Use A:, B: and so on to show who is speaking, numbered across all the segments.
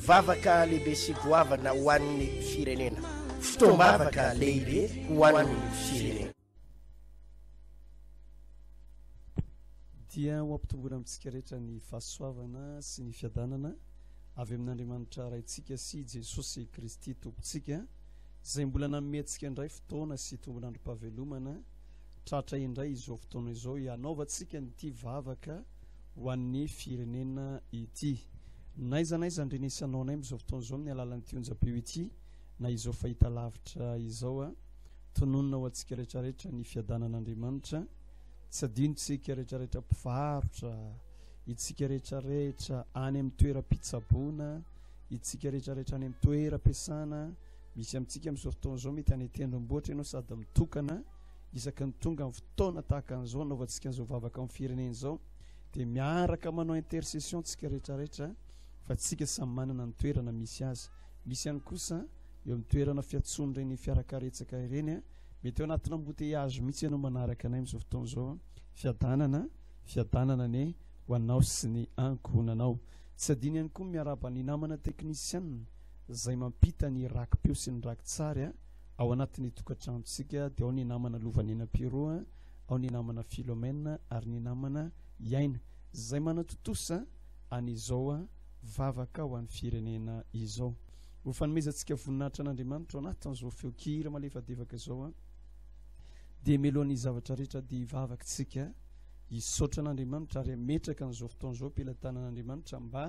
A: Vavaka lehibe sy goavana ho an'ny firenena. Fotoam-bavaka lehibe ho an'ny firenena.
B: Dia ho ampitombona amintsika rehetra ny fahasoavana sy ny fiadanana avy amin'Andriamanitra raintsika sy Jesosy Kristy tompontsika izay mbola nanometsika indray fotoana sy tombon'androm-pahavelomana tratra indray izao fotoana izao hanaovantsika nyity vavaka ho an'ny firenena ity. Naiza ndrenisanao anay amin'izao fotoana izao amin'ny alalan'ity onjam-peo ity na izao fahita lavitra izao tononona ho antsika rehetrarehetra ny fiadanan'Andriamanitra. Tsy adinontsika rehetrarehetra mpivarotra, itsika rehetrarehetra any amin'ny toeram-pitsaboana, itsika rehetrarehetra any amin'ny toeram-piasana. Misy amintsika amin'izao fotoana izao mety any tendrombohitra ianao sady mitokana isaky ny tonga amin'ny fotoana tahaka an'izao anaovantsika an'izao vavaka amin'ny firenena izao dia miaraka manao intercession tsika rehetrarehetra fa tsika samy manana ny toerana misy azy. Misy ihany kosa eo amin'ny toerana fiatsony ireny fiarakaretsaka ireny mety eo anatina embouteillage mihitsy ianao manaraka anay amin'izao fotoana izao fiadanana ny ho anao sy ny ankohonanao. Tsy adino ihany koa miaraba ny namana teknisiana izay mampita ny rakim-peo sy ny rakin-tsary ao anatin'ny tokantranontsika dia ao ny namana Lovanena Piero, ao ny namana Philomène ary ny namana Iaina izay manatotosa an'izao vavaka ho an'ny firenena izao. Ho fanomezantsika voninahitra an'Andriamanitra ao anatin'izao feokira malefadevaka izao dia melohan'ny zavatra rehetra dia hivavakantsika hisaotra an'Andriamanitra ary hametraka an'izao fotoana izao ampelantanan'Andriamanitra mba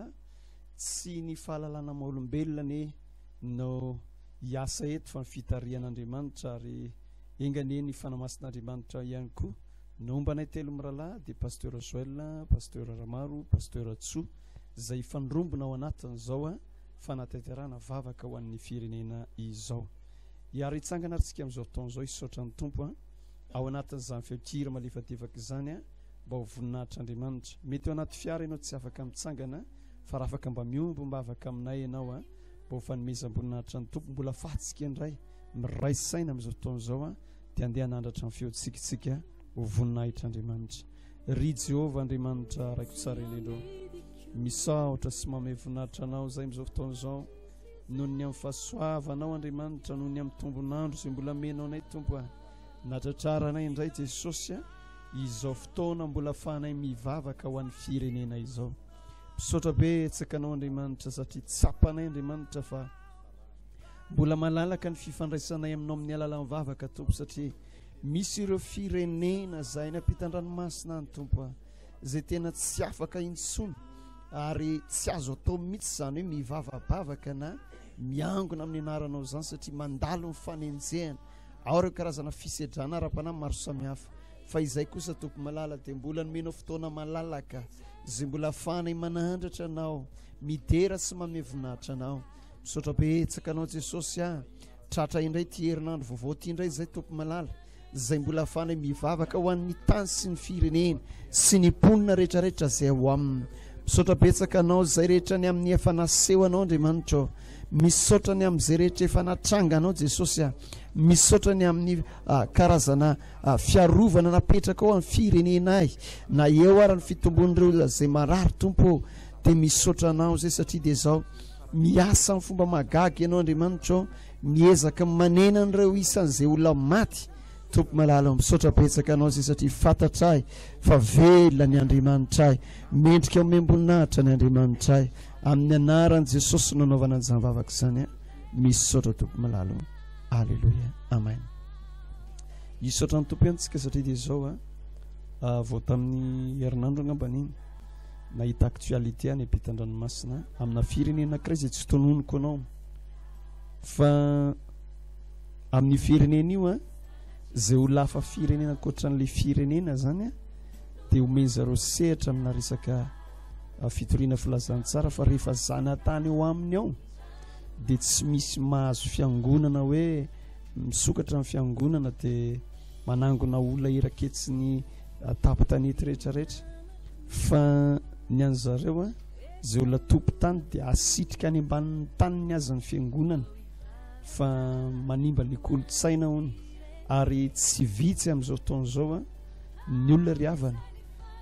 B: tsy ny fahalalana maha-olombelona no hiasa eto fa ny fitarian'Andriamanitra ary engane ny fanamasin'Andriamanitra ihany koa. Nombanay telo miralahy dia pasteur Joël, pasteur Ramaro, pasteur Tso izay fanrombona ao anatin'izao fanatanterahana vavaka ho an'ny firenena izao. Hiary hitsangana aritsika amin'izao fotoana izao hisaotra ny tompo ao anatin'izany feokira malefadevaka izany mba ho voninahitr'Andriamanitra. Mety ao anaty fiara ianao tsy afaka mitsangana fa raha afaka mba miombo mba afaka aminay ianao mba ho fanomezam-boninahitra ny tompo mbola fahatsika indray miray saina amin'izao fotoana izao dia andeha hanandratra ny feontsika ho voninahitr'Andriamanitra. Ry Jehovah Andriamanitra raiko tsara indrindra misaotra sy manome voninahitra anao izay amin'izao fotoana izao noho ny amin'ny fahasoavanao Andriamanitra, noho ny amin'ny tombonandro izay mbola menao anay tompo natratrara anay indray Jesosy izao fotoana mbola ahafahanay mivavaka ho an'ny firenena izao. Misaotra be tsakanao Andriamanitra satria tsapanay Andriamanitra fa mbola malalaka ny fifandraisanay aminao amin'ny alalan'ny vavaka tompo satria misy ireo firenena izay nampitan-dranomasina ny tompo izay tena tsy afaka intsony ary tsy azo atao mihitsy izany hoe mivavabavaka na miangona amin'ny anaranao izany satria mandalo ny fanenjehana ao ireo karazana fisedrana ara-panahy maro samihafa fa izay kosa tompo malala dia mbola nomenao fotoana malalaka izay mbola ahafahanay manandratra anao midera sy manome voninahitra anao. Misaotra be tsakanao Jesosy tratra indray ty herinandro vaovao ty indray izay tompo malala izay mbola ahafahanay mivavaka ho an'ny tany sy ny firenena sy ny mponina rehetrarehetra izay ao aminy. Misaotra betsaka anao izay rehetra ny amin'ny efa naseho anao Andriamanitra, misaotra ny amin'izay rehetra efa natranga anao Jesosy, misaotra ny amin'ny karazana fiarovana napetraka ao amin'ny firenenay na eo ary ny fitombon'ireo izay marary tompo dia misaotra anao izay satria dia izao miasa amin'ny fomba mahagaga ianao Andriamanitra, miezaka manena an'ireo isan'izay olona maty tompo malala. Misaotra betsaka anao izay satria fantatray fa velona ny Andriamanitra mendrika omem-boninahitra ny Andriamanitra amin'ny anaran'i Jesosy nanaovana an'izany vavaka izany misaotra tompo malala. Alleluia, amen. Hisaotra ny tompo antsika satria dia izao vao tamin'ny herinandro angambany nahita actualité any ampitan-dranomasina amina firenena anankiray izay tsy tononoko anao fa amin'ny firenena io izay olona hafa firenena ankoatran'ilay firenena zany dia omeny zareo sehatra amina resaka fitoriana filazantsara fa rehefa zanatany eo aminy ao dia tsy misy mahazo fiangonana hoe misokatra amin'ny fiangonana dia manangona olona eraketsiny tapitanety rehetrarehetra fa ny an'zareo izay olona tompo-tany dia asitrika any ambanin'ny taniny azy ny fiangonana fa manimba ilay kolontsaina hony ary tsy vitsy amin'izao fotoana izao ny olona ry havana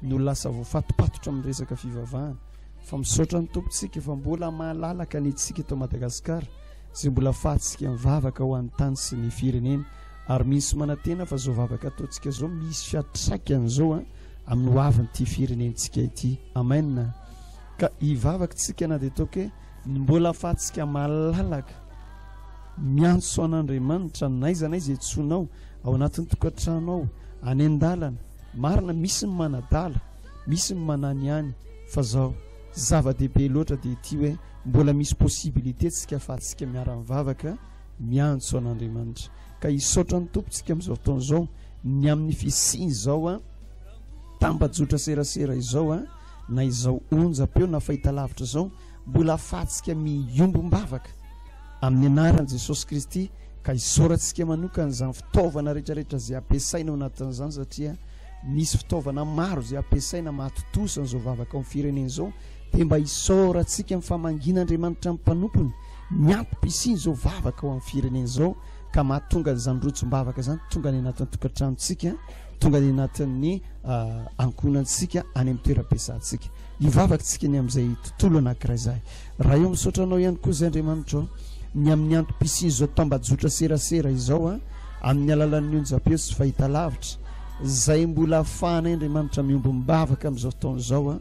B: no lasa voafatopatotra amin'ny resaka fivavahana fa misaotra ny tompontsika fa mbola mahalalaka ny tsika eto Madagasikara zay mbola fahatsika mivavaka ho an'ny tany sy ny firenena ary misy manantena fa zao vavaka ataontsika zao misy fiatraikany zao amin'ny hoavin'ity firenentsika ity. Amen. Ka hivavaka tsika na dia toke mbola fahatsika mahalalaka miantso an'Andriamanitra naiza naiza etsonao ao anatin'ny tokantranao any an-dalana marina misy ny manadala misy ny mananiany fa zao zava-dehibe loatra dia ity hoe mbola misy possibilité tsika afahantsika miara-mivavaka miantso an'Andriamanitra ka hisaotra ny tompontsika amin'izao fotoana izao ny amin'ny fisiny izao tambajotra serasera izao na izao onjam-peo na fahitalavitra izao mbola afahantsika miombom-bavaka amin'ny anaran'i Jesosy Kristy ka hisoratsika manokana izany fitaovana rehetrarehetra izay ampiasaina ao anatin'izany satria misy fitaovana maro izay ampiasaina mahatotosana izao vavaka amin'ny firenena izao dia mba hisoratsika amin'ny famangin'Andriamanitra amin'ny mpanompony miampy-pisiny izao vavaka ao amin'ny firenena izao ka mahatonga izany rotsom-bavaka izany tonga any anatin'ny tokantranontsika tonga any anatin'ny ankonantsika any amin'ny toeram-piasantsika hivavakantsika ny amin'izay tontolo anankiray izay raha eo misaotranao ihany koa izay Andriamanitra ny amin'ny antom-pisiny izao tambajotra serasera izao amin'ny alalan'ny onjam-peo sy fahitalavitra zay mbola ahafahanay Andriamanitra miombom-bavaka amin'izao fotoana izao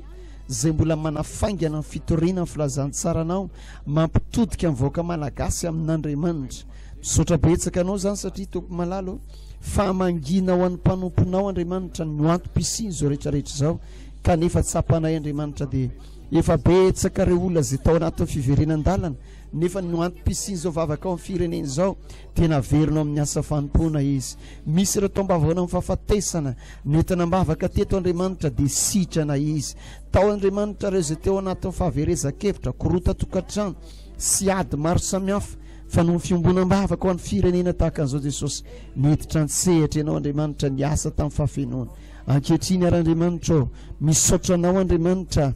B: zay mbola manafaingana ny fitoriana ny filazantsaranao mampitodika amin'ny vahoaka malagasy amin'Andriamanitra misaotra betsaka anao zany satria tompo malalo famangina ho an'ny mpanomponao Andriamanitra ny antom-pisiny zao rehetrarehetra izao kanefa tsapanay Andriamanitra dia efa betsaka ireo olona zay tao anatin'ny fiverenan-dalana nefa ny antom-pisiny zao vavaka ao amin'ny firenena izao tena verina amin'ny asa fanompoana izy misy ireo tombavana amin'ny fahafatesana nentina mbavaka teto Andriamanitra dia sitrana izy tao Andriamanitra ireo zay teo anatin'ny fahaverezan-kevitra korota tokantrano sy ady maro samihafa fa no fiombonam-bavaka ho an'ny firenena tahaka an'izao Jesosy miditra ny-sehatra ianao Andriamanitra ny asa tamin'ny fahafenoana ankehitriny ary Andriamanitra misaotra anao Andriamanitra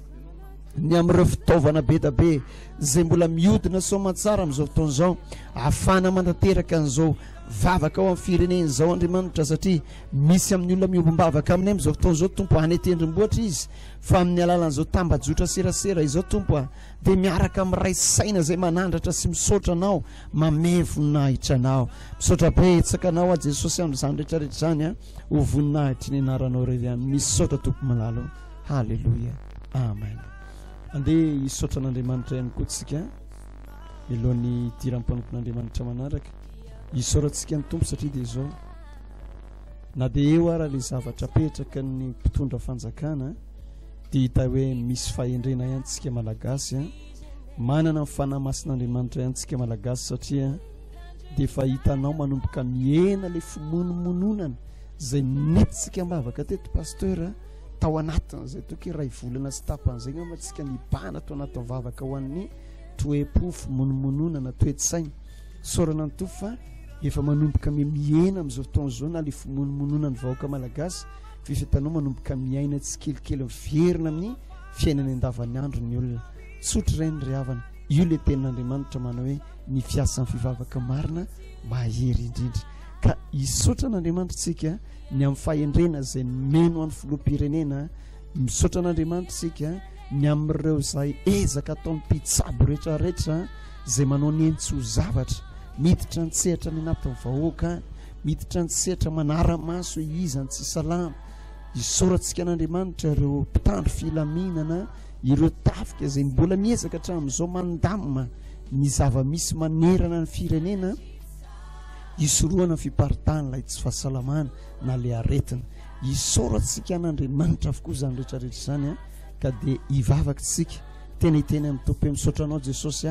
B: ny amin'ireo fitaovana be da be zay mbola mihodina soamantsara amin'izao fotoana izao ahafahana mantanteraka an'izao vavaka ao amin'ny firenena izao Andriamanitra satria misy amin'ny olona miombom-bavaka aminay amin'izao fotoana izao tompo any tendrombohitra izy fa amin'ny alalan'izao tambajotra serasera izao tompo dia miaraka amin'ny ray saina zay manandratra sy misaotra anao mame voninahitra anao misaotra betsaka anao a Jesosy amin'izany rehetrarehetra zany ho voninahitra ny anaranao irery ihany misaotra tompo malalo halleloia amen. Andeha hisaotra an'Andriamanitra ihany koa tsika milohan'ny tiram-panompon'Andriamanitra manaraka hisaorantsika ny tompo satria dia izao na dia eo ara ilay zavatra apetraka ny mpitondra fanjakana dia hita hoe misy fahendrena ihany tsika malagasy manana ny fanahy masin'Andriamanitra ihany tsika malagasy satria dia efa hitanao manomboka mihena ilay fimonomononana zay nentintsika mbavaka teto pasteur tao anatiny zay toke ray volana sy tapan'izay ngamatsika nibana tao anatin'ny vavaka ho an'ny toe-po fimonomononana toe-tsaina sorana ny to fa efa manomboka mihena amin'izao fotoana izao na le fimonomononana ny vahoaka malagasy fifitanao manomboka miaina tsy kelikely miverina amin'ny fiainany andavany andro ny olona tsotra ray ny ry havana io le tenin'Andriamanitra manao hoe ny fiasan'ny fivavaka marina mahery indrindra ka hisaotra an'Andriamanitra tsika ny amin'ny fahendrena zay meno an'ny filoham-pirenena misaotra an'Andriamanitra tsika ny amin'ireo zay ezaka ataon'ny mpitsabo rehetrarehetra zay manao ny entso zavatra miditra ny tsehatra ny anatin'ny vahoaka miditra ny tsehatra manara-maso izany tsy salama hisaorantsika an'Andriamanitra ireo mpitandro filaminana ireo tafika zay mbola miezaka hatramin'izao mandamina ny zava-misy manerana ny firenena hisoroana ny fiparitana ilay tsy fahasalamana na le aretina hisaorantsika an'Andriamanitra avokoa zany rehetrarehetra zany ka dia hivavakantsika tena hiteny amin'ny tompo misaotra anao Jesosy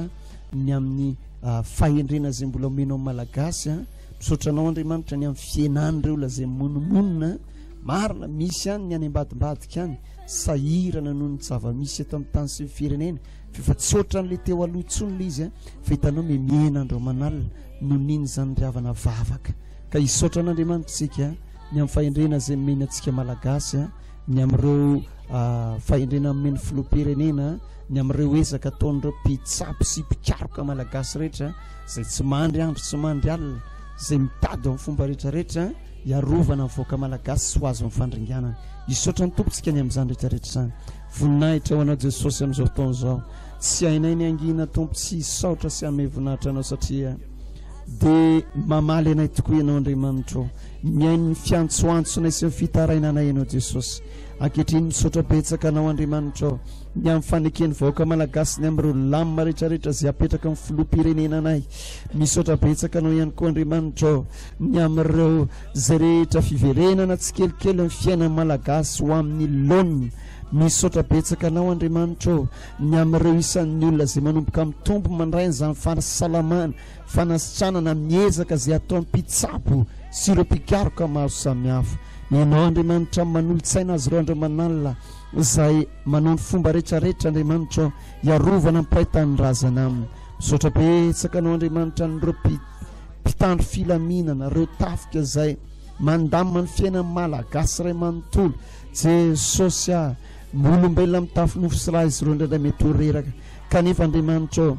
B: ny amin'ny fahendrena zay mbola omenao malagasy misaotra anao Andriamanitra ny amin'ny fienan'ireo olona zay monomonina marina misy ihany ny any ambadimbadika any sahirana noho ny zava-misy eto amin'ny tany sy firenena fa tsy ohatran'le teo aloha intsony le izy fa hitanao memiena andreo manalina no niny zany ry havana vavaka ka hisaotra an'Andriamanitra tsika ny amin'ny fahendrena zay mimena antsika malagasy ny amin'ireo fahendrena mimeny filoham-pirenena ny amin'ireo ezaka ataon'ireo mpitsabo sy mpikaroka malagasy rehetra zay tsy mandry andro tsy mandry alina zay mitady amin'ny fomba rehetrarehetra iarovana amin'ny vahoaka malagasy sy ho azo amin'ny fandringanana hisaotra ny tompontsika ny amin'izany rehetrarehetra zany voninahitra ho anao Jesosy amin'izao fotoana izao tsy hainay ny angina tompo tsy hisaotra sy hanome voninahitra anao satria dia mamaly anay tokoa ianao Andriamanitra miaino ny fiantsoantsonay sy ny fitarainanay ianao Jesosy ankehitriny misaotra betsaka anao Andriamanitra ny amin'ny fanekeny vahoaka malagasy ny amin'ireo lamina rehetrarehetra izay apetraka amin'ny filoham-pirenenanay misaotra betsaka anao ihany koa Andriamanitra ny amin'ireo zay rehetra fiverenana tsy kelikely amin'ny fiainana malagasy ho amin'ny laonina misaotra betsaka anao Andriamanitra ny amin'ireo isan'ny olona izay manomboka mitombo mandray izany fahasalamana fanasitranana miezaka izay atao mpitsapo sy ireo mpikaroka maro samihafa ianao Andriamanitra manolo-tsaina azy ireo Andriamanalina izay manao ny fomba rehetrarehetra Andriamanitra iarovana mipahitany razana aminy misaotra betsaka anao Andriamanitra nireo mpitandro filaminana ireo tafika izay mandamina ny fiainany malagasy ray manontolo Jesosy olombelona mitafy nofo sy raha izy ireo indrindra mety ho reraka kanefa Andriamanitra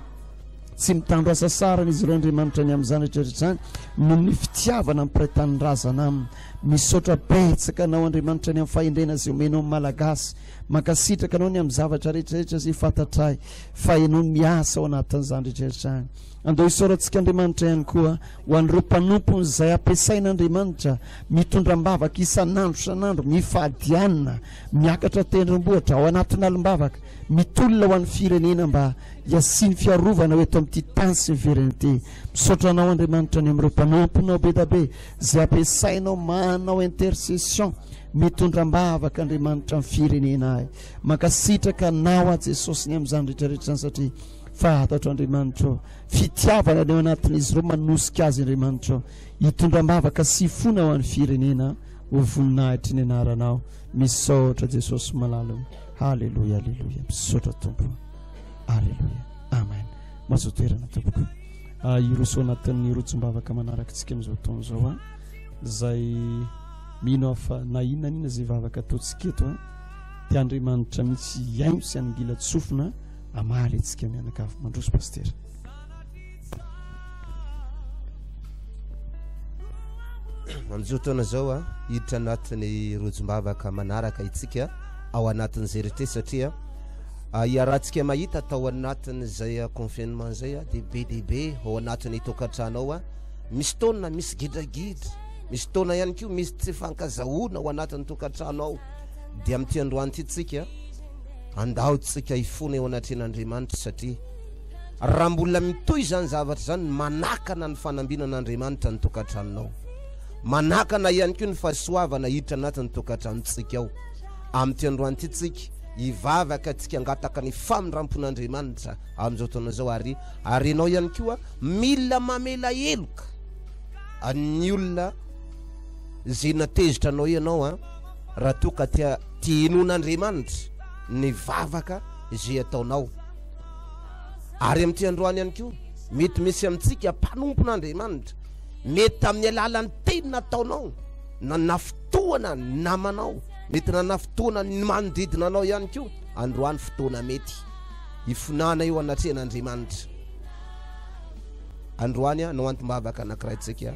B: tsy mitandro asa sarana izy ireo Andriamanitra ny amin'izany rehetrarehetra izany noho ny fitiavana mipahitany razana aminy misaotra betsaka anao Andriamanitra ny amin'ny fahendrena izay omenao malagasy mankasitraka anao ny amin'ny zavatra rehetrarehetra izay fantatray fa ianao miasa ao anatin'izany rehetrarehetra any andao isaorantsika Andriamanitra ihany koa ho an'ireo mpanompony izay ampiasain'Andriamanitra mitondram-bavaka isan'andro isan'andro mifadianina miakatra tendrombohitra ao anatin'ny alim-bavaka mitolona ho an'ny firenena mba hiasiny fiarovana ho eto amin'ity tany sy ny verenité misaotra anao Andriamanitra ny amin'ireo mpanomponao be da be izay ampiasainao manao intercession mitondram-bavaka Andriamanitra amin'ny firenena ay mankasitraka anao a Jesosy ny amin'izany rehetrarehetra izany satria fantatro Andriamanitra fitiavana ny ao anatin'izy ireo manosika azy Andriamanitra hitondram-bavaka sy fona ho an'ny firenena ho voninahitra ny anaranao misaotra Jesosy malalana halleluja halleluja misaotra tompo halleluja amen mahazo toerana tompoko iroso anatin'ny rotsom-bavaka manaraka antsika amin'izao taona izao a izay mino afa na inona nina izay vavaka ataontsika eto a dia Andriamanitra mihitsy iaino sy aningila tsofina amaly antsika mianakavy mandroso pastera
C: amin'izao taona izao a hiditra anatin'ny rotsom-bavaka manaraka itsika ao anatin'izay rehetra satria iarahantsika mahita atao anatin'izay confinement izay a dehibe ao anatin'ny tokantranao a misy taona misy gidragidra misy taona ihany koa misy tsy fankazahoana ao anatin'ny tokantranao dia amin'ity androany ity tsika andahotsika hifona eo anatren'Andriamanitra satria raha mbola mitoy izany zavatra izany manakana ny fanambinan'Andriamanitra ny tokantranonao manakana ihany koa ny fahasoavana hiditra anatin'ny tokantranontsika ao amin'ity androany ity tsika hivavaka antsika angataka ny famindrampon'Andriamanitra amin'izao taona izao ary ianao ihany koa mila mamela heloka ny olona izay natezitra anao ianao a raha toa ka tia hinon'Andriamanitra ny vavaka izay ataonao ary amin'ity androany ihany koa mety misy amintsika mpanompon'Andriamanitra mety amin'ny alalan'ny teny nataonao na fotoana namanao mety na fotoana ny manodidina anao ihany koa androany fotoana mety hifonana eo anatren'Andriamanitra androany a no antom-bavaka anankiray tsika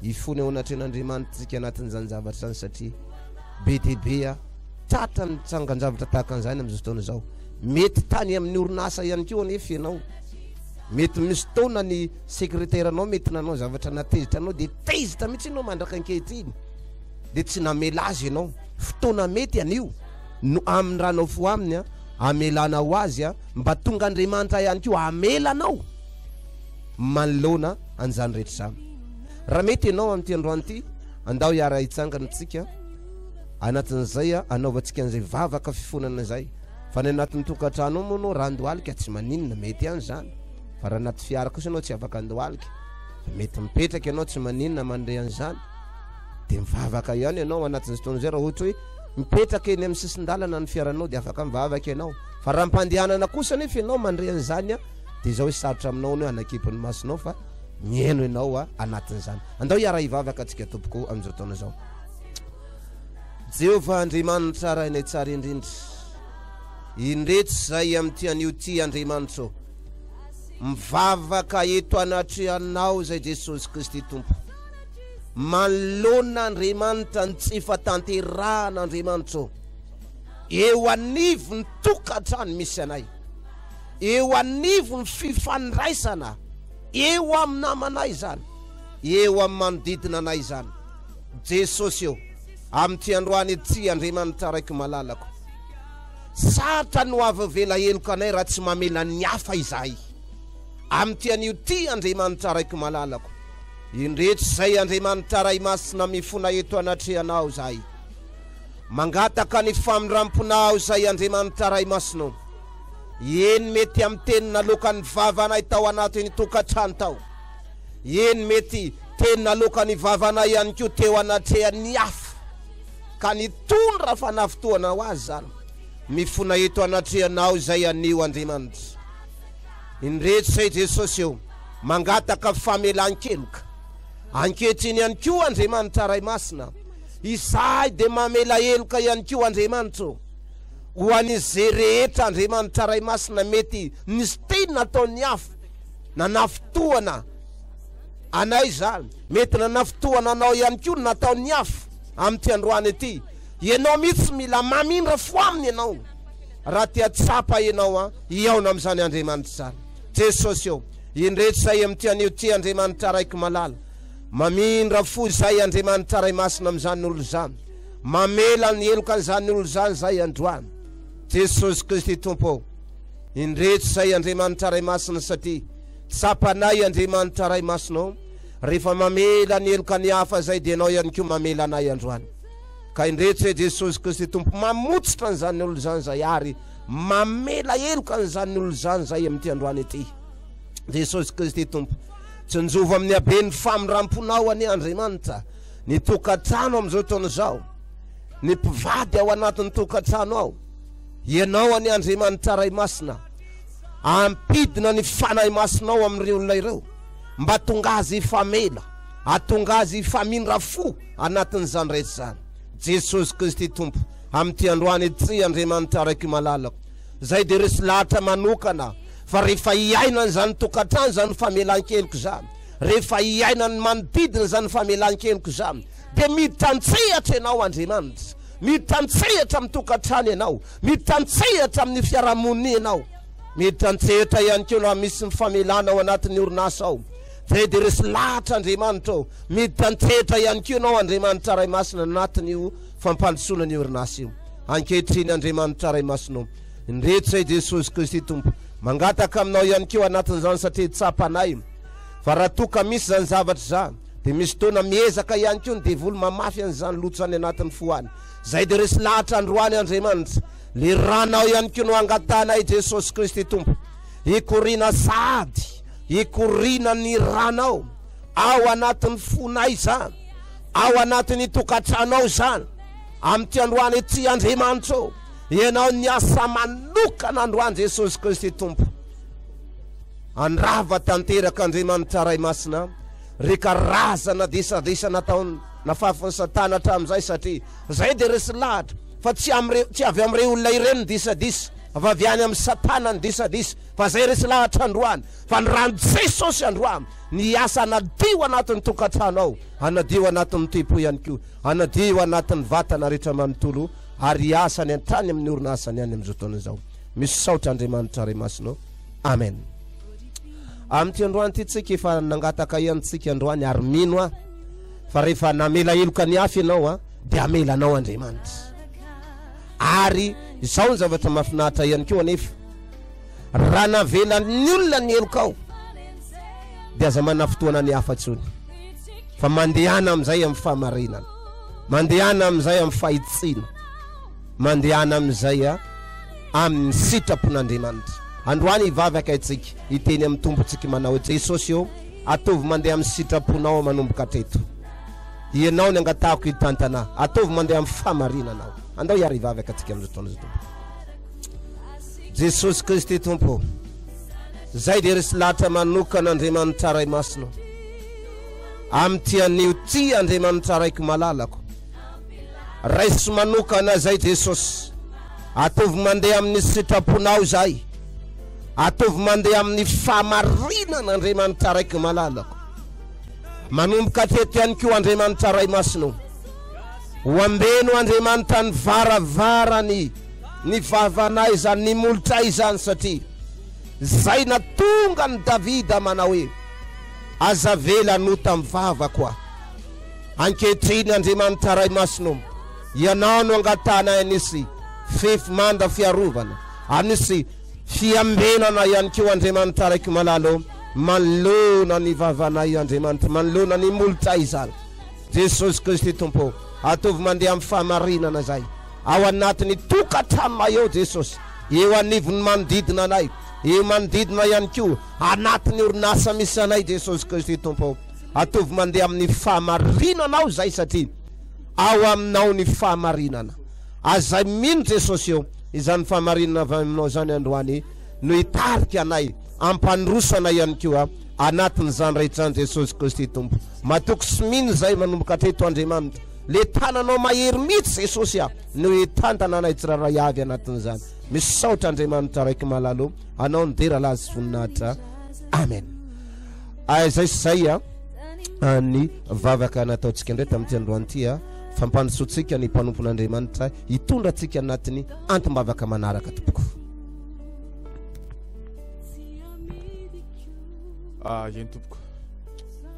C: hifona eo anatren'Andriamanitra tsika anatin'izany zavatra zany satria be dehibe a tratra ny trangan-javatra tahaka an'izany amin'izao fotoana izao mety tany amin'ny orinasa ihany koa anefa ianao mety misy taona ny sekretera anao mety nanao zavatra natezitra anao dia tezitra mihitsy ianao mandraka ankehitriny dia tsy namela azy ianao fotoana mety anio no amin'ny ranao fo aminy a amelanao azy a mba tonga Andriamanitra ihany koa amelanao manoloana an'izany rehetra zany raha mety ianao amin'ity androany ity andao hiara hitsangana tsika anatin'izay a anaovantsika an'izay vavaka fifonana izay fa ny anatin'ny tokantranao moa anao raha andohalika tsy maninona mety ihany zany fa raha anaty fiara kosa ianao tsy afaka andohalika mety mipetraka ianao tsy maninona mandray an'izany dia mivavaka ihany ianao anatin'izay fotoana izay raha ohatra hoe mipetraka eny amin'ny sisin-dalana ny fiaranao dia afaka mivavaka ianao fa raha mpandehanana kosa nefa ianao mandray an'izany a dia izao hoe sarotra aminao ny anakipin'ny masonao fa miaino ianao a anatin'izany andao hiara hivavaka antsika tompoko amin'izao taona izao Jehovah Andriamanitra rainay tsara indrindra indreto zay amin'ity anio ty Andriamanitra mivavaka eto anatrehanao zay Jesosy Kristy tompo manoloana Andriamanitra ny tsy fatanterahana Andriamanitra eo anivo ny tokantrano misy anay, eo anivo ny fifandraisana eo amin'ny namanay zany, eo amin'ny manodidina anay zany. Jesosy eo amin'ity androany ity Andriamanitra raiky malalako, satra no avavela heloka anay raha tsy mamela ny hafa izahay amin'ity anio ty Andriamanitra raiky malalako. Indrehetra zay Andriamanitra ray masina mifona eto anatrehanao zahay, mangataka ny famindramponao zay Andriamanitra ray masina. Eny mety amin'ny teny nalokany vavanay tao anatin'ny tokantrano tao, eny mety teny nalokany vavanay ihany koa teo anatrehan'ny hafa, ka nitondra fanafitoanao azy zany, mifona eto anatrehanao zay anio Andriamanitra. Indrehetra zay Jesosy eo mangataka famelan-keloka ankehitriny ihany koa Andriamanitra ray masina, izahay de mamela heloka ihany koa Andriamanitra ho an'izay rehetra Andriamanitra ray masina mety nisy teny nataony hafa nanafitoana anay zany, mety nanafitoana anao ihany koa nataony hafa amin'ity androany ity. Ianao mihitsy mila mamindra fo aminy ianao raha tia tsapa ianao iaona amin'izany Andriamanitra zany. Jesosy eo indrehetra zay amin'ity anio ty Andriamanitra raiky malala, mamindra fo zay Andriamanitra ray masina amin'izany olo zany, mamela ny heloka an'izany olo zany zay androany. Jesosy Kristy tompo, indrehetra zay Andriamanitra ray masina, satria tsapanay Andriamanitra ray masina rehefa mamela ny heloka ny hafa zay de anao ihany koa mamela anay androany. Ka indrehetra zay Jesosy Kristy tompo mamotsitra an'izany olo zany zay ary mamela heloka an'izany olo zany zay amin'ity androany ity. Jesosy Kristy tompo, tsy njova amin'ny habe ny famindramponao any Andriamanitra ny tokantrano amin'izao taona zao, ny mpivady ao anatin'ny tokantrano ao, ianao any Andriamanitra ray masina ampidina ny fanahy masinao amin'ireo olona ireo mba tonga azy ifamela, atonga azy ifamindra fo anatin'izany rehetra zany. Jesosy Kristy tompo, amin'ity androany ity Andriamanitra raiky malalako, zay de resy lahatra manokana fa rehefa iaina n'izany tokantrano zany famelan-keloko zany, rehefa iaina ny manodidina zany famelan-keloko zany, de mitantsehatra ianao Andriamanitra, mitantsehatra amin'ny tokantrano ianao, mitantsehatra amin'ny fiarahamonina ianao, mitantsehatra ihany koa raha misy mifamelana ao anatin'ny orinasa ao. Zay de resy lahatra Andriamanitra ao, mitantsehatra ihany koa ianao Andriamanitra ray masina anatin'io fampandrosoana ny orinasa io. Ankehitriny Andriamanitra ray masina, indrehetra zay Jesosy Kristy tompo, mangataka aminao ihany koa anatin'izany satria tsapanay. Fa raha toka misy zany zavatra zany de misy tona miezaka ihany koa ny devoly mamafy an'izany loto zany anatin'ny foany. Zay de resy lahatra androany Andriamanitra, le ranao ihany koa no angatanay Jesosy Kristy tompo, ikorina sady ikorina ny ranao ao anatin'ny fonay zany, ao anatin'ny tokantranao zany, amin'ity androany ity Andriamanitra o, ianao ny asa manokana androany Jesosy Kristy tompo. Andrava tanteraka Andriamanitra ray masina ry karazana disadisa nataony nafafany Satana hatramin'izay, satria zay de resy lahatra fa tsy avy amin'ireo olona ireny disadisa, fa avy any amin'ny Satana ny disadisa, fa zay resy lahatra androany. Fa ny rano Jesosy androany ny asa anadio anatin'ny tokantrano ao, anadio anatin'ny tempo ihany koa, anadio anatin'ny vatana rehetra manontolo, ary asany antrany amin'ny orinasany any amin'izao taona izao. Misy saotra Andriamanitra ray masina. Amen. Amin'ity androany ty tsika efa nangataka iantsika androany ary mino fa rehefa namela heloka ny hafa ianao de amelanao Andriamanitra. Ary izao ny zavatra mahafinaritra ihany koa anefa, raha navela ny olona ny heloka ao de aza manafotoana ny hafa tsony, fa mandehana amin'izay amin'ny fahamarinana, mandehana amin'izay amin'ny fahitsiana, mandehana amin'izay amin'ny sitrapon'Andriamanitra. Androany ivavaka itsika iteny amin'ny tompontsika manao Jesosy eo atovy mandeha amin'ny sitraponao manomboka hatreto, ianao ny angatahako hitantana, atovy mandeha amin'ny fahamarinanao. Andao iary ivavaka atsika amin'izao taona zao tompo. Jesosy Kristy tompo, zay de resy lahatra manokana Andriamanitra ray masina amin'ity anio ty Andriamanitra raiky malalako, raisy manokana zay Jesosy, atovy mandeha amin'ny sitraponao zay, atovy mandeha amin'ny fahamarinana Andriamanitra raiky malalako, manomboka hatreto ihany koa Andriamanitra ray masina, ho ambeno Andriamanitra ny varavarany ny vavanay zany ny molotray zany satria zay natonga ny Davida manao hoe azavela nota amin'ny vava koa ankehitriny Andriamanitra ray masino ianao no angatana anisy fefimanda fiarovana anisy fiambenana ihany koa Andriamanitra raiky malalo manolona ny vavanay Andriamanitra manolona ny molotray zany Jesosy Kristy tompo atovy mandeha amin'ny fahamarinana zay ao anatin'ny tokantrano eo Jesosy eo anivony manodidina anay eo manodidina ihany koa anatin'ny orinasa misy anay Jesosy Kristy tompo atovy mandeha amin'ny fahamarinana ao zay satria ao aminao ny fahamarinana azay mino Jesosy eo izany fahamarinana avy aminao zany androany no hitarika anay ampandroso anay ihany koa anatin'izany rehetra zany Jesosy Kristy tompo matoky sy mino zay manomboka hatreto Andriamanitra le tananao mahery mihitsy Jesosy no hitantana anay tsiraray avy anatin'izany misaotra Andriamanitra raiky malalo anao ny dera lazy voninahitra amen zay sy zay ny vavaka nataontsika indray tamin'ity androany ity fampandrosoantsika ny mpanompon'Andriamanitra hitondra antsika anatiny antim-bavaka manaraka tompoko
D: eny tompoko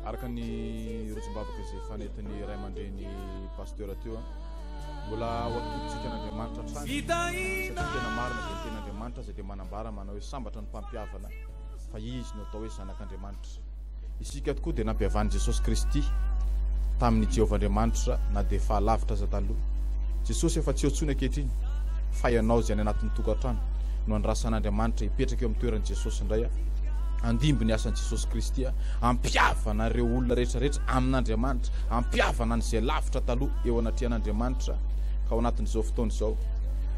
D: araka ny rosom-bavaka izay fanetiny ray aman-dreny pasteur teo mbola hoatolotsika n'Andriamanitra trany satria tena marina dia ny ten'Andriamanitra zay dia manambara manao hoe sambatra ny mpampiavana fa izy no atao hoe zanak'Andriamanitra isika tokoa dia nampiavany Jesosy Kristy tamin'ny Jehovah-Andriamanitra na dia fahalavitra za taloha Jesosy efa tsy otsony ankehitriny fa ianao zay any anatin'ny tokantrano no andrasan'Andriamanitra hipetraka eo amin'ny toeran'i Jesosy indray andimby ny asan'i Jesosy Kristy ampiavana ireo olona rehetrarehetra amin'Andriamanitra ampiavana n'izay lavitra taloha eo anatrehan'Andriamanitra ka ao anatin'izao fotoana izao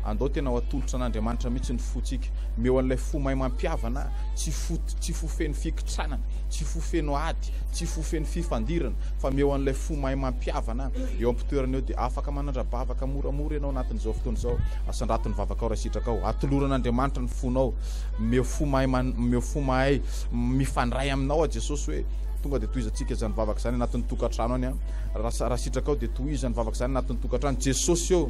D: andao tena ho atolotra n'Andriamanitra mihitsy ny fotsika meo an'ilay fo mahay mampiavana tsy fofeno fikitranana tsy fofeno ady tsy fofeno fifandirana fa meo an'ilay fo mahay mampiavana eo am-pitoerana eo dia afaka manandra-bavaka moramora ianao anatin'izao fotoana izao asandrato ny vavaka ao raha sitraka ao atoloran'Andriamanitra ny fonao meo fo mahay mifandray aminao a Jesosy hoe tonga dia tohizantsika zany vavaka zany anatin'ny tokantrano any raha sitraka ao dia tohizany vavaka zany anatin'ny tokantrano Jesosy eo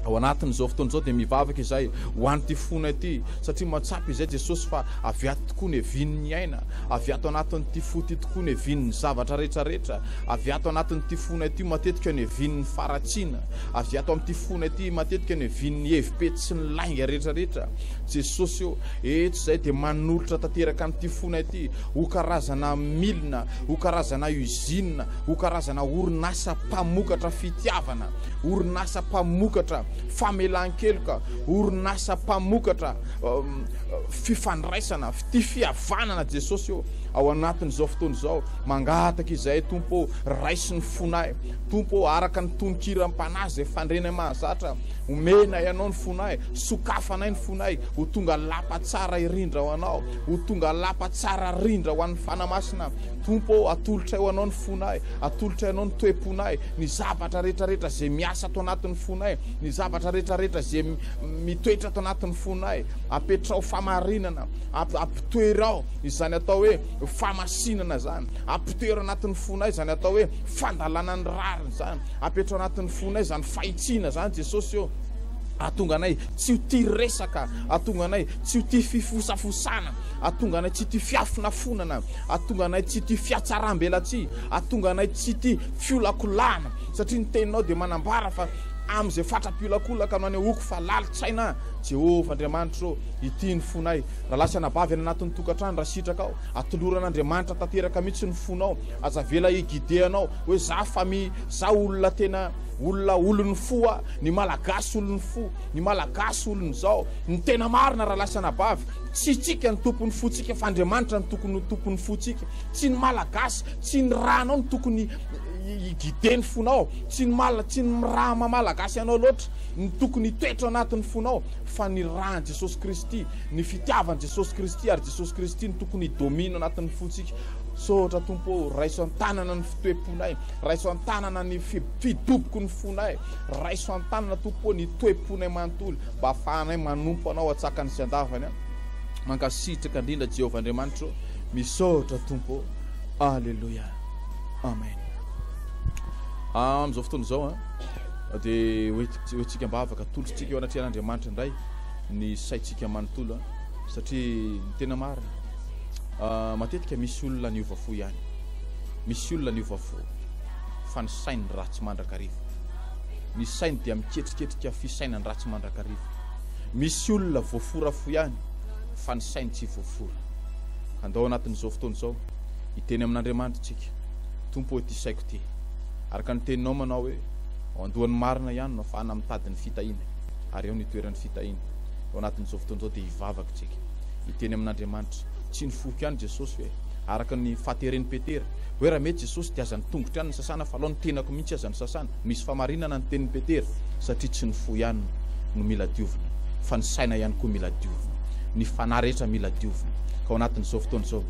D: ao anatin'izao fotoana izao dia mivavaka izay ho an'ity fona ity satria matsapy izay Jesosy fa avy ato tokoa ny hevin'ny aina avy ato anatin'ity foty tokoa ny hevin'ny zavatra rehetrarehetra avy ato anatin'ity fona ity matetika ny hevin'ny faratsiana avy ato amin'ity fona ity matetika ny hevin'ny hevipety sy ny lainga rehetrarehetra Jesosy eo eto izay dia manolotra tanteraka amin'ity fona ity ho karazana milina ho karazana usine ho karazana orinasa mpamokatra fitiavana orinasa mpamokatra famelan-keloka orinasa mpamokatra fifandraisana ty fihavanana Jesosy eo ao anatin'izao fotoana izao mangataka izay tompo raisy ny fonay tompo araka ny tononkira mpanazy zay fandrena mahazatra omena ianao ny fonay sokafanay ny fonay ho tonga lapa tsara irindra ho anao ho tonga lapa tsara rindra ho an'ny fanamasina tompo atolotra eo anao ny fonay atolotra ianao ny toe-ponay ny zavatra rehetrarehetra zay miasa ato anatin'ny fonay ny zavatra rehetrarehetra zay mitoetra ato anatin'ny fonay apetrao famarinana ampitoerao izany atao hoe famasinana zany ampitoera anatin'ny fonay zany atao hoe fandalana ny rariny zany apetrao anatin'ny fonay zany fahitsiana zany Jesosy eo atonga anay tsy ho tia resaka atonga anay tsy ho tia fifosafosana atonga anay tsy tia fiafinafonana atonga anay tsy tia fiatsaram-belatsy atonga anay tsy tia fiolakolana satria ny teninao dia manambara fa am'izay fatrapiolakolaka no any oko fa lalitsaina Jehovah Andriamanitra ity ny fonay raha lasa nabavy any anatin'ny tokantrano raha sitraka ao atoloran'Andriamanitra tanteraka mihitsy ny fonao azavela higideanao hoe za fami za olona tena olon'ny fo ny malagasy olon'ny fo ny malagasy olony zao ny tena marina raha lasa nabavy tsy tsika ny tompon'ny fotsika fa Andriamanitra ny tompon'ny fotsika tsy ny malagasy tsy ny ranao ny tokony igideny fonao tsy ny raha mamalagasy anao loatra ny tokony toetra anatin'ny fonao fa ny rahan'i Jesosy Kristy ny fitiavan'i Jesosy Kristy ary Jesosy Kristy ny tokony domino anatin'ny fotsika sotra tompo raiso an-tanana ny fitoeponay raiso an-tanana ny fidoboko ny fonay raiso an-tanana tompo ny toe-ponay manontolo mba ahafahanay manompo anao atsakany sy andavany mankasitraka indrindra Jehovah Andriamanitra misotra tompo alleluia amen am'izao fotoana izao dia hoetsika mbavaka tolotsika eo anaty an'Andriamanitra indray ny saitsika manontolo satria ny tena marina matetika misy olona niova fo ihany, misy olona niova fo fa ny sainy ratsy mandrakariva, ny sainy dia miketriketrika fisainany ratsy mandrakariva. Misy olona voafora fo ihany fa ny sainy tsy voafora. Andao anatin'izao fotoana izao hiteny amin'Andriamanitra tsika, Tompo ty saiko ty, araka ny teninao manao hoe andohan'ny marina ihany no afahana mitady ny fitahiana, ary eo ny toeran'ny fitahiana. Ao anatin'izao fotoana izao dia hivavaka tsika hiteny amin'Andriamanitra, tsy ny foky ihany Jesosy hoe araka ny fahateren'ny Petera hoe raha mety Jesosy dia aza ny tongotra ihany ny sasana fa aloha ny tenako mihitsy aza ny sasana. Misy famarinana ny tenin'ny Petera satria tsy ny fo ihany no mila diovina fa ny saina ihany koa mila diovina, ny fanahy rehetra mila diovina. Ka ao anatin'izao fotoana izao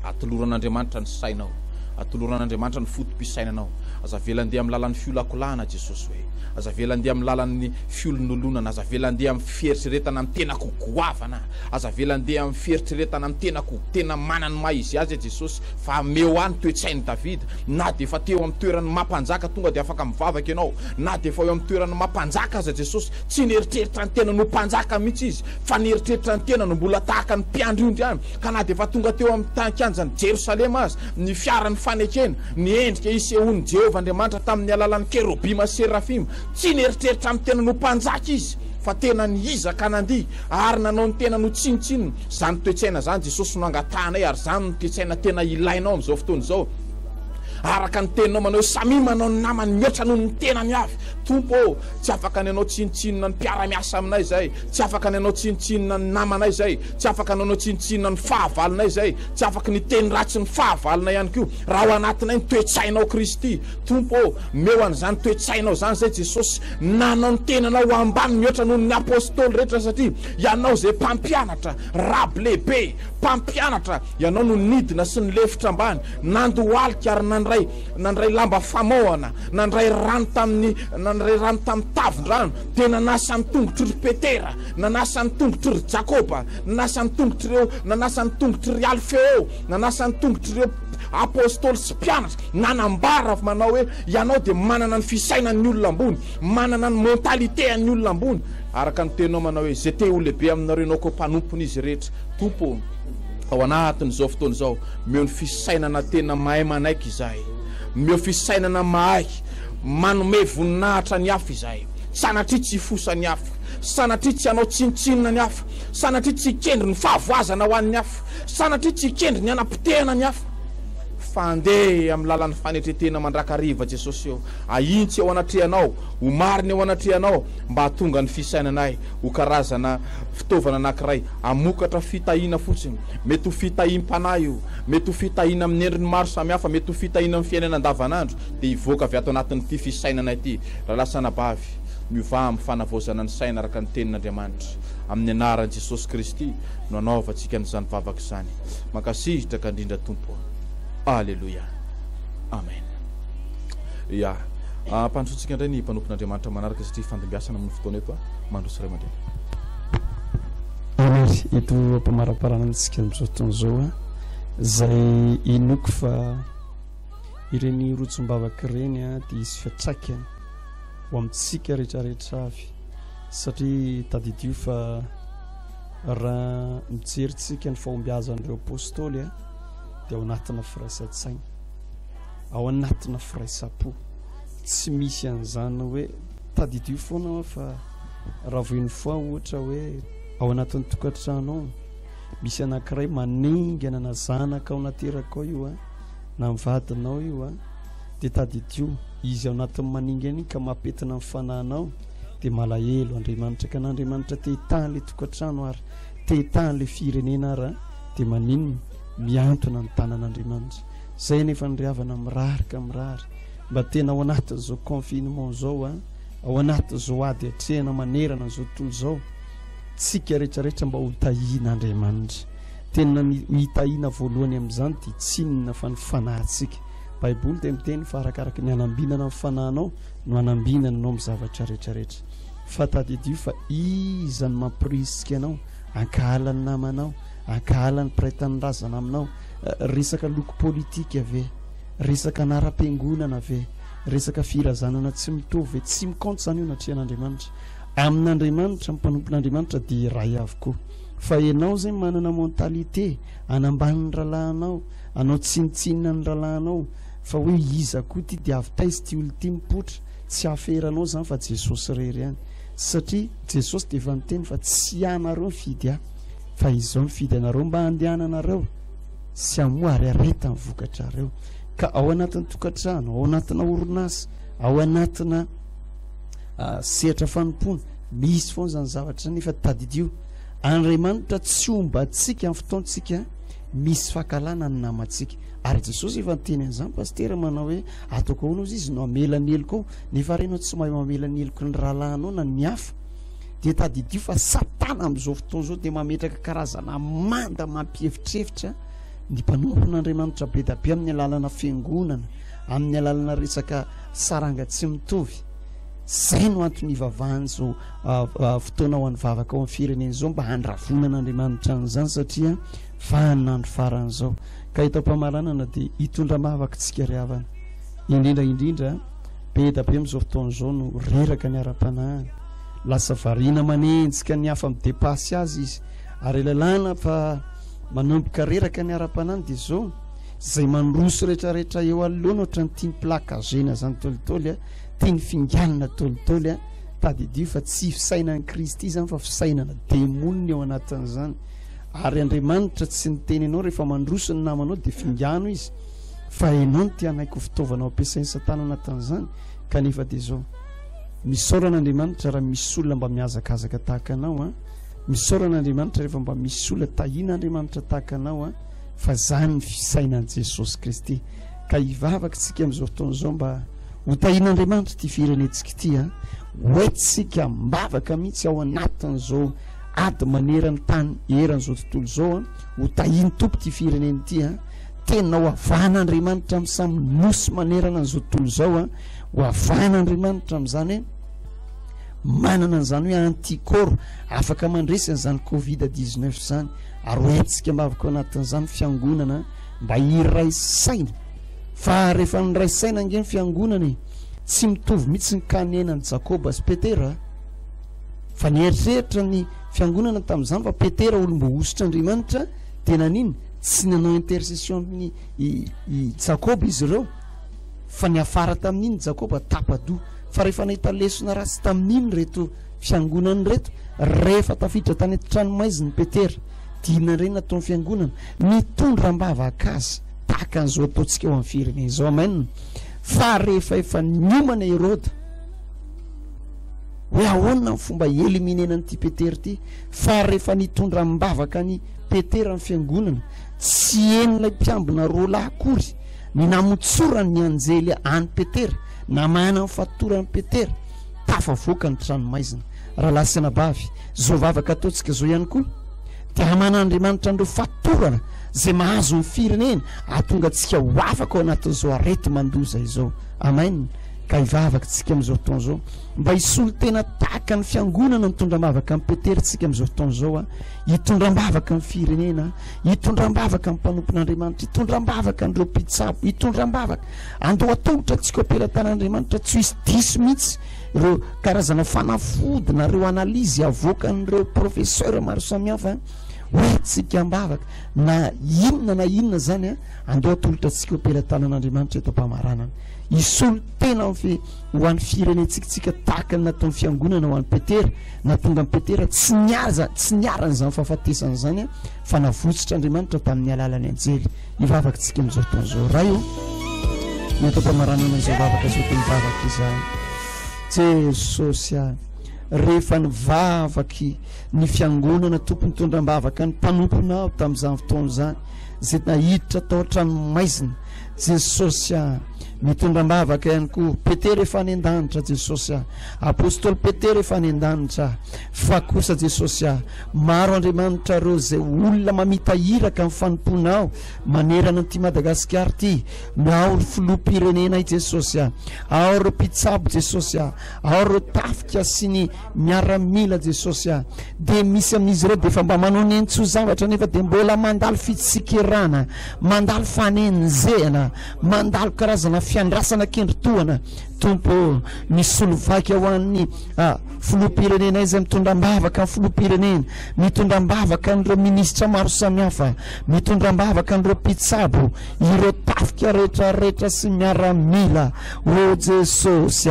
D: atoloran'Andriamanitra ny sainao, atoloran'Andriamanitra ny fotom-pisainanao. Aza vela andeha amin'ny lalan'ny fiolakolahana Jesosy hoe, aza vela andeha amin'ny lalan'ny fiolonolonana, aza vela andeha amin'ny fieritreretana amin'ny tenako goavana, aza vela andeha amin'ny fieritreretana amin'ny tenako tena manany maha izy azy Jesosy. Fa meo any toetsain'i Davida, na dia efa teo amin'ny toerany mampanjaka tonga dia afaka mivavaka ianao, na dia efa eo amin'ny toerany mampanjaka aza Jesosy, tsy nieritreritra ny tena no mpanjaka mihitsy izy, fa nieritreritra ny tena no mbola tahaka ny mpiandro indry ihany. Ka na dia efa tonga teo amin'ny tankanjan'i Jerosalema azy, ny fiarany fanekena, ny endrika isehon'ny Jehovah Andriamanitra tamin'ny alalan'ny kerobima serafima, tsy nieritreritra amin'ny tena no mpanjaka izy, fa tena nihizaka nandihy ary nanao ny tena no tsinitsinina. Zany toetsaina zany Jesosy no angatanay, ary zany no toetsaina tena ilainao amin'izao fotoana izao. Araka ny teninao manao samy manao ny namany mihoatra noho ny tenany avy. Tompo, tsy afaka ny anao tsinitsinina ny mpiara-miasa aminay zay, tsy afaka ny anao tsinitsinina ny namanay zay, tsy afaka ny anao tsinitsinina ny fahavalonay zay, tsy afaka ny teny ratsy ny fahavalonay ihany koa raha ao anatinay ny toetsainao Kristy. Tompo, meo an'izany toetsainao zany zay Jesosy, nanao ny tenanao ambany mihoatra noho ny apôstôly rehetra, satria ianao zay mpampianatra rabo lehibe, mpampianatra ianao no nidina sy ny lefitra ambany, nandohalika ary nandray lamba famohana, nandray rano tamin'ny tavin-drano, dia nanasa ny tongotry ry Petera, nanasa ny tongotry ry Jakoba, nanasa ny tongotry ry Alfeo, nanasa ny tongotry ireo apôstôly sy mpianatra, nanambara manao hoe ianao dia manana ny fisainan'ny olona ambony, manana ny mentalité an'ny olona ambony. Araka ny tenao manao hoe zay te ho lehibe aminareo ianao koa mpanompon'izy rehetra. Tompo, ao anatin'izao fotoana izao meo ny fisainana tena mahay manaiky izahay, meo fisainana mahay manome voninahitra ny hafa izahay, sanatria tsy fosa ny hafa, sanatria tsy anao tsinitsinina ny hafa, sanatria tsy kendry ny fahavoazana ho an'ny hafa, sanatria tsy kendry ny anam-pitehana ny hafa, fa andeha amin'ny lalan'ny fanetretena mandrakariva Jesosy eo, ahintsy ao anatrehanao, ho mariny ao anatrehanao mba hatonga ny fisainanay ho karazana fitaovana anankiray amokatra fitahiana fotsiny. Mety ho fitahiam-panahy io, mety ho fitahiana amin'ny endriny maro samihafa, mety ho fitahiana amin'ny fiainana andavanandro, dia hivoaka avy ato anatin'ity fisainanay ity. Raha lasana bavy miova amin'ny fanavaozana ny saina araka ny tenin'Andriamanitra, amin'ny anaran'i Jesosy Kristy no anaovantsika n'izany vavaka izany. Mankasihitra ka indrindra Tompo. Alleluia, amen. Ya, mpandrosotsika indray ny mpanompon'Andriamanitra manaraka satria fandimbiasana amin'ny fotoana eto mandroso ray aman-dreny.
B: Amiry eto ampamaraparana antsika amin'izao fotoana izao zay inoko fa ireny rotsom-bavaka ireny dia isy fiatraika ho amintsika rehetrarehetra avy, satria tadidio fa raha mijerytsika ny fahombiazan'ireo apôstôly dia ao anatina firaisan-tsaina, ao anatina firaisan-po, tsy misy an'izany hoe tadidio foana fa raha voiny foa ohatra hoe ao anatin'ny tokantrano misy anankiray maningana na zanaka ao nateraka ao io na mivadinao io dia tadidio izy ao anatin'ny maningana iny ka mapetina amin'ny fanahinao dia malahelo Andriamanitra, ka n'Andriamanitra te-hitany le tokantrano ary te-hitany le firenena ary dia maninona miantona ny tanan'Andriamanitra. Zay nefa nyriavana mirarika mirary mba tena ao anatin'izao confinement zao ao anatin'izao ady atrehana manerana zao tontolo zao, tsika rehetrarehetra mba ho tahian'Andriamanitra, tena mitahiana voalohany amin'izany dia tsinona fa ny fanahintsika. Baiboly dia miteny fa arakaraka ny anambinana amin'ny fanahinao no anambinana anao amin'ny zavatra rehetrarehetra. Fa tadidio fa iza ny mampirisika anao, ankahala ny namanao, ankahala ny mpiray-tanirazana aminao, resaka loko politika ve, resaka anara-piangonana ve, resaka firazanana tsy mitovy hoe tsy mikaonto zany io natrehan'Andriamanitra amin'Andriamanitra mpanompon'Andriamanitra dia iray avokoa fa ianao zay manana mentalité anamban'ny ralahanao anao tsinitsinina ny ralahanao fa hoe iza koa ty dia avy taizy ty olo ty mipotra tsy haferanao zany fa Jesosy rery ihany satria Jesosy dia efa niteny fa tsy anareo mifidy ahy fa izao mifidy anareo mba handehananareo sy amoa ary areta ny vokatrareo ka ao anatin'ny tokantrano ao anatina orinasa ao anatina sehatra fanompona misy foana zany zavatra nefa tadidio Andriamanitra tsy omba atsika amin'ny fotoantsika misy fakalana ny namantsika ary Jesosy efa niteny an'izany pastera manao hoe ataoko ahoana ozy izy no amelaneloko nefa renao tsy mahay mamelaneloko ny rahalahanao na ny hafa dia tadidio fa Satana amin'izao fotoana izao dia mametraka karazana manda mampievitrevitra ny mpanompon'Andriamanitra be da be amin'ny alalana fiangonana amin'ny alalana resaka saranga tsy mitovy zay no antony ivavahany zao fotoana ho an'ny vavaka ao amin'ny firenena zao mba handravonan'Andriamanitra an'izany satria vaninandro faran'izao ka hita mpamaranana dia hitondra-mavaka tsika ry havana indrindra be da be amin'izao fotoana izao no reraka ny ara-panahiny lasa variana manenjika ny hafa midepasy azy izy ary lalàna fa manomboka reraka ny ara-panahiny dia zao zay mandroso rehetrarehetra eo aloha ohatra ny tiany plakazena zany tolitoly tiany fingalina tolitoly tadidio fa tsy fisainan'ny Kristy zany fa fisainana demonina eo anatin'izany ary Andriamanitra tsy niteny ianao rehefa mandroso ny namanao dia fingano izy fa ianao no tianaiko fitaovana ampiasain'ny Satana anatin'izany kanefa dia zao misaoran'Andriamanitra raha misy olona mba miazakazaka tahaka anao misaoran'Andriamanitra rehefa mba misy olona tahian'Andriamanitra tahaka anao fa zany ny fisainan'i Jesosy Kristy ka hivavaka tsika amin'izao fotoana izao mba ho tahian'Andriamanitra ty firenetsika ity hoentsika mbavaka mihitsy ao anatin'izao ady manerany tany eran'izao tontolo izao ho tahiny tompo ty firenena ity tena ho avan'Andriamanitra amin'ny samy nosy manerana an'izao tontolo izao ho avan'Andriamanitra amin'izany manana an'izany hoe antikoro afaka mandresy an'izany Covid-19 zany ary hoentsika mbavaka ao anatin'izany fiangonana mba hiraisaina fa rehefa niraisaina nge ny fiangonana tsy mitovy mihitsy ny kanenan'i Jakoba sy Petera fa nieritreritra ny fiangonana tamin'izany fa Petera olombo ositra Andriamanitra tena niny tsy nanao intercession amin'ny Jakoba izy ireo fa ny afara tamin'iny Jakoba tapadoa fa rehefa nahita lesona ratsy tamin'iny reto fiangonana reto rehefa tafiditra tany tranomaiziny Petera dina ireny nataon'ny fiangonana mitondra mbavaka azy tahaka an'izao ataontsika eo amin'ny firenena izao amen fa rehefa efa niomana Herôda hoe ahoana ny fomba eliminenan'ity Petera ity fa rehefa nitondra mbavaka ny Petera ny fiangonana tsy enilay mpiambina roa lahy akory ny namotsorany ny anjely any Petera na mahana ny fatorany Petera tafavoaka ny tranomaizina raha lasina bavy zao vavaka ataontsika zao ihany koa dia haman'Andriamanitra andreo fatorana zay mahazo ny firenena ahatonga antsika ho afaka ao anatin'izao arety mandoza izao amen ka hivavaka tsika amin'izao fotoana izao mba hisolo tena tahaka ny fiangonana mitondra-mbavaka amin'ny Petera tsika amin'izao fotoana izao hitondra-mbavaka ny firenena hitondra-mbavaka ny mpanompon'Andriamanitra hitondra-mbavaka andreo mpitsabo hitondra-mbavaka andao atongotra antsika ampelantan'Andriamanitra tsy hisy diso mihitsy ireo karazana fanafody na reo analizy avoakan'ireo professeur maro samihafa hoe tsika mbavaka na inona zany andao atolotra antsika ampelantanan'Andriamanitra eto am-pamaranana isolo tena ho an'ny firenentsika tahaka ny nataon'ny fiangonana ho an'ny Petera natonga amin'ny Petera tsy niarany zany fahafatesany zany fa navotsitra Andriamanitra tamin'ny alalany anjely hivavaka tsika amin'izao fotoana izao raha io ny atao am-pamaranana izao vavaka izao teny vavaka izany Jesosy rehefa nivavaky ny fiangonana tompony tondram-bavaka ny mpanomponao tamin'izany fotoana zany zay nahiditra tao an-tranomaizina Jesosy mitondra-mbavaka ihany koa Petera efa any an-danitra Jesosy apôstôly Petera efa any an-danitra fa kosa Jesosy maro Andriamanitra reo zay olona mamitahiraka amin'ny fanomponao manerana an'ity Madagasikara ity ao ry filoham-pirenena i Jesosy ao reo mpitsabo Jesosy ao reo tafika sy ny miaramila Jesosy dia misy amin'izy ireo dia efa mba manao nentsy ho zavatra nefa dia mbola mandalo fitsikirana mandalo fanenjehana mandalo karazana fiandrasana kendrotoana tompo misy olovaky ao an'ny filoham-pirenena izay mitondram-bavaka amin'ny filoham-pirenena, mitondram-bavaka an'ireo minisitra maro samihafa, mitondram-bavaka an'ireo mpitsabo, ireo tafika rehetrarehetra sy miaramila. O Jesosy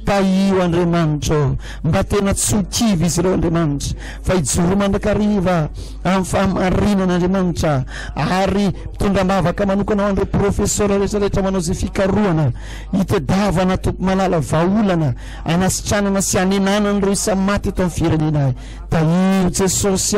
B: taio Andriamanitra, mba tena tsy ho kivy izy ireo Andriamanitra, fa hijoro mandrakariva amin'ny fahamarinana Andriamanitra, ary mitondram-bavaka manokana ho an'ireo profesora rehetrarehetra manao izay fikarohana, hitadiavana tompo malala vahaolana, anasitranana sy anenana an'ireo isa maty eto amin'ny firenena. Taio Jesosy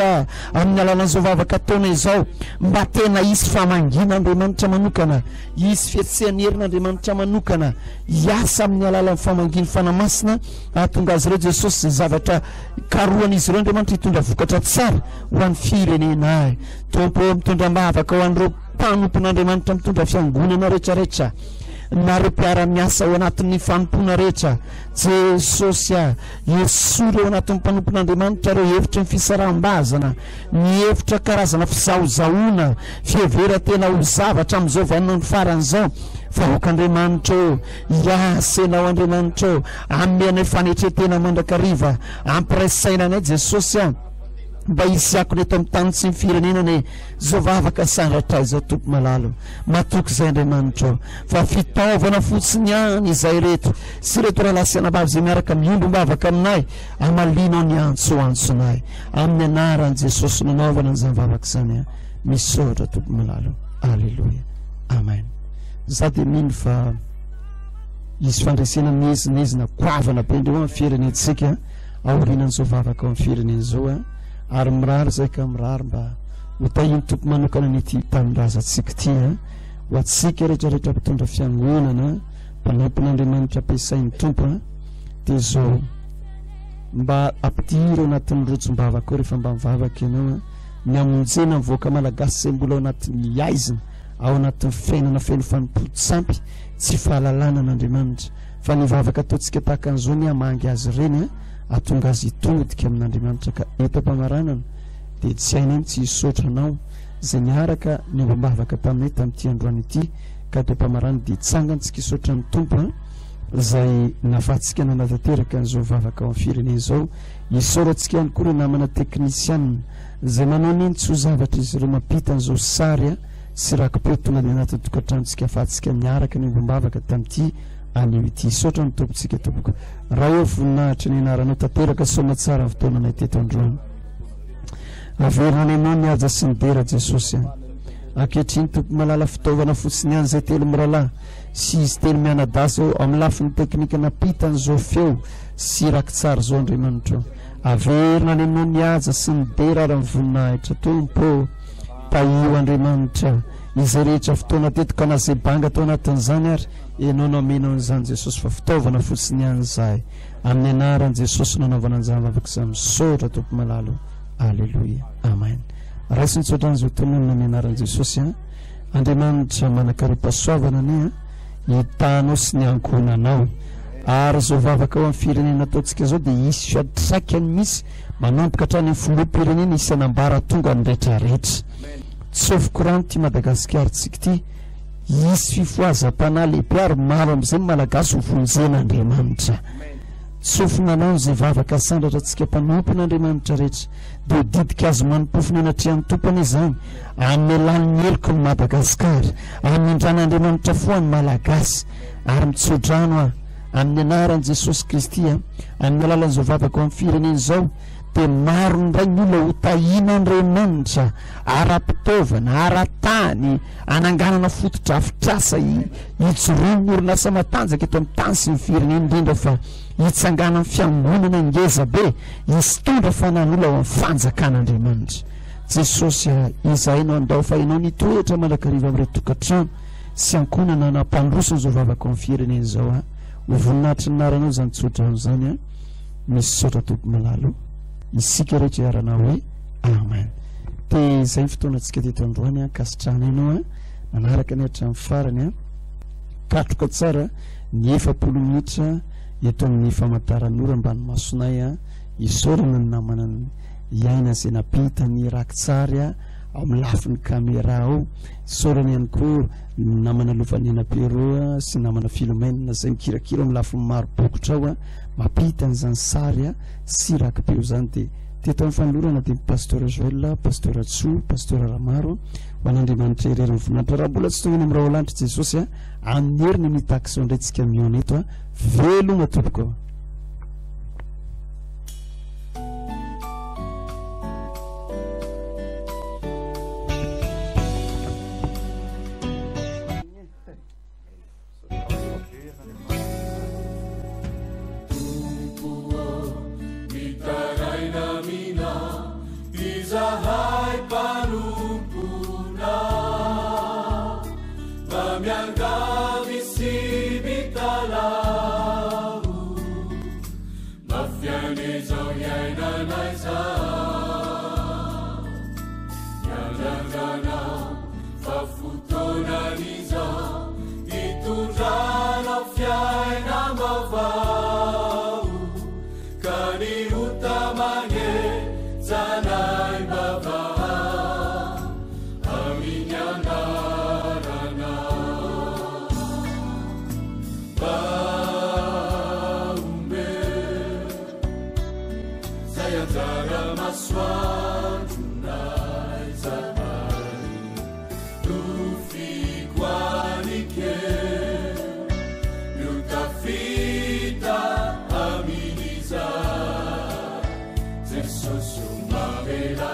B: amin'ny alalan'izao vavaka ataona izao, mba tena hisy famangina Andriamanitra manokana, hisy fietsehan'herin'Andriamanitra manokana, hiasa amin'ny alalan'ny famanginy fanamasina, ahatonga azy ireo Jesosy izay zavatra karohan'izy ireo Andriamanitra hitondra vokatra tsara ho an'ny firenena. Tompo mitondram-bavaka ho an'ireo mpanompon'Andriamanitra mitondra fiangonana rehetrarehetra, nareo mpiara-miasa ao anatin'ny fanompona rehetra. Jesosy esory ao anatin'ny mpanompon'Andriamanitra ireo hevitra ny fisaraham-bazana, ny hevitra karazana fizahozahoana, fievera tena ho zavatra amin'izao vanona ny faran'izao. Vahoak'Andriamanitra iasenao Andriamanitra amin'ny fanetretena mandrakariva, ampirasainanay Jesosy mba isiako eto amin'ny tany tsy firenenany zao vavaka sandratra izao tompo malalo. Matoky izay Andriamanitra, fa fitaovana fotsiny ihany izay reto sy reto rahalahy sy anabavy izay miaraka miombo-bavaka aminay, amalino ny antsoantsonay amin'ny anaran'i Jesosy nanaovana an'izany vavaka izany. Misaotra tompo malalo. Alleluia, amen. Za dia mino fa izy fandresena mihezinezina koavana be indreo amin'ny firenentsika aorinan'izao vavaka ao amin'ny firenena izao ary mirary zay ka mirary mba ho tahiny tompo manokana nyty tamindrazatsika ty ho atsika rehetrarehetra mpitondra fiangonana, mpanampon'Andriamanitra ampiasain'ny tompo dia zao mba ampitiry ao anatin'ny rotsom-bavaka ao rehefa mba mivavaka ianao, miamonjena mivoaka malagasy izay mbola ao anatin'ny aizina, ao anatin'ny fiainana feno fanompo-tsampy tsy fahalalana an'Andriamanitra, fa ny vavaka ataontsika tahaka an'izao ny hamangy azy ireny atonga azy hitodika amin'Andriamanitra. Ka eto am-pamaranana dia tsy hainay tsy hisotranao izay niaraka ny ombam-bavaka taminay tamin'ity androany ity, ka eto am-pamaranana dia hitsangantsika hisotran'ny tompo izay nahafahantsika nanatanteraka an'izao vavaka ao amin'ny firenena izao. Hisorantsika ihany koa ireo namana teknisianina izay manao niny tsy ho zavatra izy ireo mampita an'izao sary sy rahakom-peo tonga dia anatin'ny tokantranontsika ahafahantsika miaraka ny ombam-bavaka tamin'ity anio ity. Sotra ny tompontsika tompoko, raha eo voninahitra ny anaranao tanteraka soma tsara ny fotoananay teto androany. Averina ny anao ny aja sy ny dera Jesosy, ankehitriny tompo malala fitaovana fotsiny ihany izay telo miralahy sy izy telo mianadasy ao amin'ny lafin'ny teknika napita an'izao feo sy raky tsara izao Andriamanitra. Averina ny anao ny aja sy ny dera raha ny voninahitra tompo. Taio Andriamanitra izay rehetra fotoana teto ka nazay banga tao anatin'izany ary ianao nomena an'izany Jesosy, fa fitaovana fotsiny ihany izahay amin'ny anaran'i Jesosy nanaovana an'izany vavaka izay misaotra tompo malalo. Alleluia, amen. Raisy nitsotra an'izao tononona amin'ny anaran'i Jesosy Andriamanitra manakariam-pahasoavana ane hitanao sy ny ankonanao, ary zao vavaka ao amin'ny firenena ataontsika zao dia hisy fiatraikany misy manomboka hatrany amin'ny filoham-pirenena isy anambara tonga ny rehetrarehetra. Tsofoko rano ty Madagasikara tsika ty, hisy fifoazam-panahy lehibe ary maro amin'izay malagasy ho vonjen'Andriamanitra. Tsofinanao izay vavaka sandratra antsika mpanompon'Andriamanitra rehetra, dia didika azy manompofony anatrehan'ny tompony izany amin'ny alan'ny heliko ny Madagasikara, amin'ny indran'Andriamanitra foany malagasy, ary mitsodrano amin'ny anaran'i Jesosy Kristy amin'ny alalan'izao vavaka ao amin'ny firenena izao dia maro ndray ny olona ho tahin'Andriamanitra ara-pitaovana, ara-tany, ananganana fototra afitrasa hijoroany orinasa matanjaka eto amin'ny tany sy ny firenena indrindra, fa hitsangana amin'ny fiangonana ngeza be hisitondra fanan'olona ao amin'ny fanjakan'Andriamanitra. Jesosy izahainao andao fa ianao nitoetra mandrakariva amin'ireo tokantrano sy ankonana nampandrosony izao vavaka ao amin'ny firenena izao ho voninahitra ny naranao zany tsodrano zany misy sotra tompo malalo isika rehetra iarana hoe amen. Dia izay ny fotoanantsika teto androany kasitrana ianao nanaraka ny hatramin'ny farany katroka tsara ny 40 minitra eto amin'ny famataran'ora ambany masonay isorana ny namana iaina izay napita ny raky tsara ao amin'ny lafiny caméra ao saorany ihany koa namana lovanena Pero sy namana Philomène zay mikirakira amin'ny lafiny maro bokotra ao mampita an'izany sary sy rakipeo zany dia teto amin'ny fanolorana dia pasteur Joël, pasteur Tso, pasteur Ramaro ho an'Andriamanitra ireriny voninahitra raha mbola tsy tonga ny amin'irao lanitra Jesosy amin'ny heriny mitaky sao indray tsika miona eto velona tompoko.
E: Zahay panumpuna Mamiangami si bitalau Mafiane zau yaina naisa Yalangana fafutona niza Itunjana fiaina mavau Kani utamanye Zanai baba aminyandarana Baumbe Zayatara maswanjunai zabari Lufikwanike Lutafita aminiza Sumavela